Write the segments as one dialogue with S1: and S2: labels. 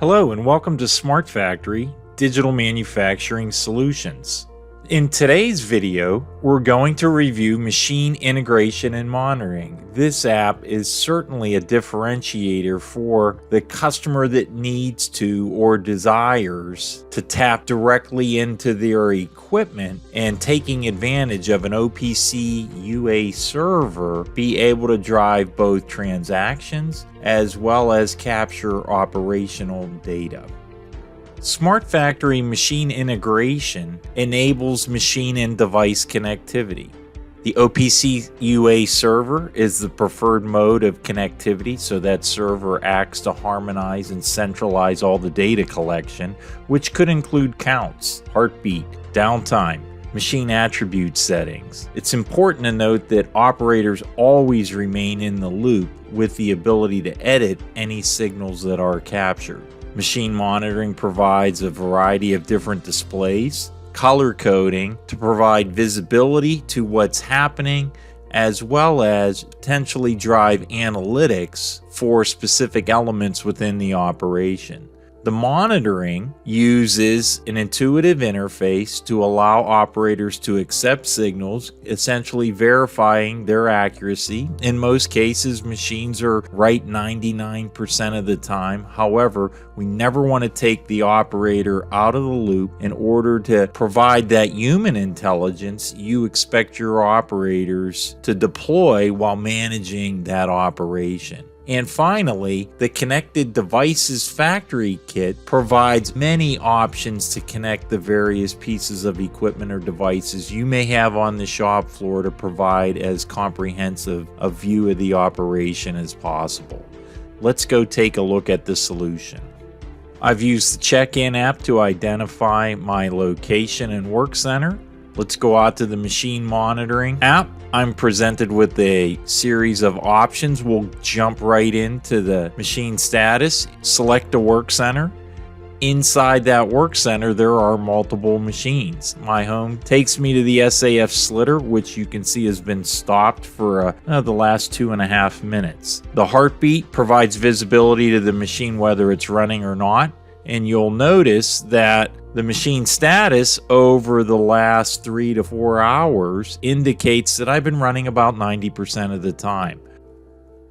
S1: Hello and welcome to SmartFactory Digital Manufacturing Solutions. In today's video, we're going to review machine integration and monitoring. This app is certainly a differentiator for the customer that needs to or desires to tap directly into their equipment and taking advantage of an OPC UA server, be able to drive both transactions as well as capture operational data. SmartFactory Machine Integration enables machine and device connectivity. The OPC UA server is the preferred mode of connectivity, so that server acts to harmonize and centralize all the data collection, which could include counts, heartbeat, downtime, machine attribute settings. It's important to note that operators always remain in the loop with the ability to edit any signals that are captured. Machine monitoring provides a variety of different displays, color coding to provide visibility to what's happening, as well as potentially drive analytics for specific elements within the operation. The monitoring uses an intuitive interface to allow operators to accept signals, essentially verifying their accuracy. In most cases, machines are right 99% of the time. However, we never want to take the operator out of the loop. In order to provide that human intelligence, you expect your operators to deploy while managing that operation. And finally, the Connected Devices Factory Kit provides many options to connect the various pieces of equipment or devices you may have on the shop floor to provide as comprehensive a view of the operation as possible. Let's go take a look at the solution. I've used the check-in app to identify my location and work center. Let's go out to the machine monitoring app. I'm presented with a series of options. We'll jump right into the machine status, select a work center. Inside that work center, there are multiple machines. My home takes me to the SAF slitter, which you can see has been stopped for the last 2.5 minutes. The heartbeat provides visibility to the machine whether it's running or not. And you'll notice that the machine status over the last 3 to 4 hours indicates that I've been running about 90% of the time.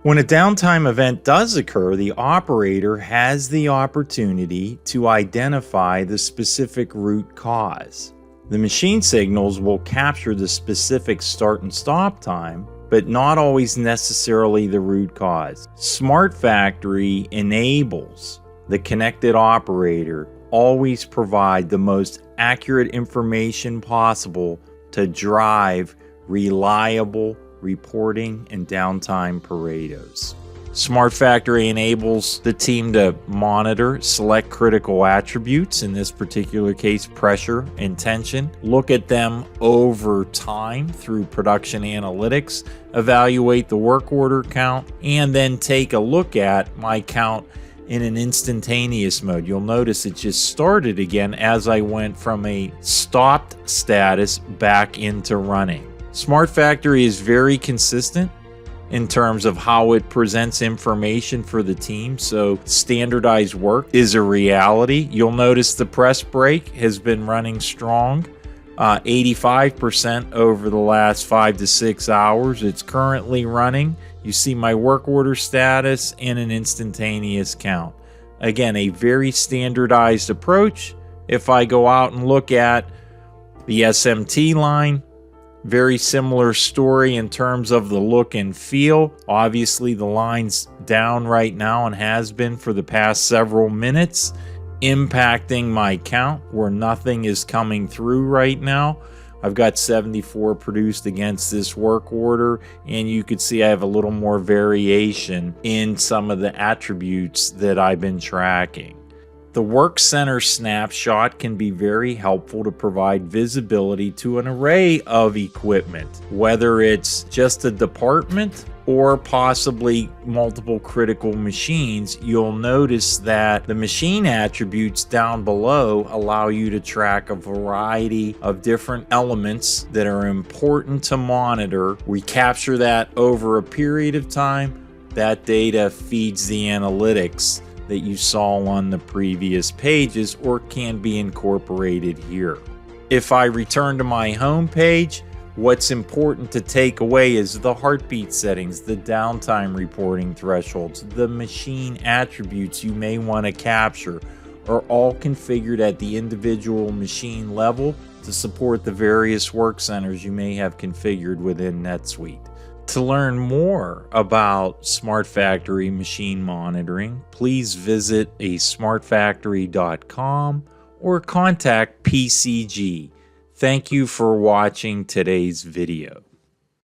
S1: When a downtime event does occur, the operator has the opportunity to identify the specific root cause. The machine signals will capture the specific start and stop time, but not always necessarily the root cause. SmartFactory enables the connected operator always provide the most accurate information possible to drive reliable reporting and downtime Paretos. SmartFactory enables the team to monitor, select critical attributes, in this particular case pressure and tension, look at them over time through production analytics, evaluate the work order count, and then take a look at my count in an instantaneous mode. You'll notice it just started again as I went from a stopped status back into running. SmartFactory is very consistent in terms of how it presents information for the team, so standardized work is a reality. You'll notice the press brake has been running strong, 85% over the last 5 to 6 hours. It's currently running. You see my work order status and an instantaneous count. Again, a very standardized approach. If I go out and look at the SMT line, very similar story in terms of the look and feel. Obviously, the line's down right now and has been for the past several minutes, impacting my count where nothing is coming through right now. I've got 74 produced against this work order, and you could see I have a little more variation in some of the attributes that I've been tracking. The Work Center snapshot can be very helpful to provide visibility to an array of equipment, whether it's just a department or possibly multiple critical machines. You'll notice that the machine attributes down below allow you to track a variety of different elements that are important to monitor. We capture that over a period of time. That data feeds the analytics that you saw on the previous pages or can be incorporated here. If I return to my home page, what's important to take away is the heartbeat settings, the downtime reporting thresholds, the machine attributes you may want to capture are all configured at the individual machine level to support the various work centers you may have configured within NetSuite. To learn more about SmartFactory machine monitoring, please visit smartfactory.com or contact PCG. Thank you for watching today's video.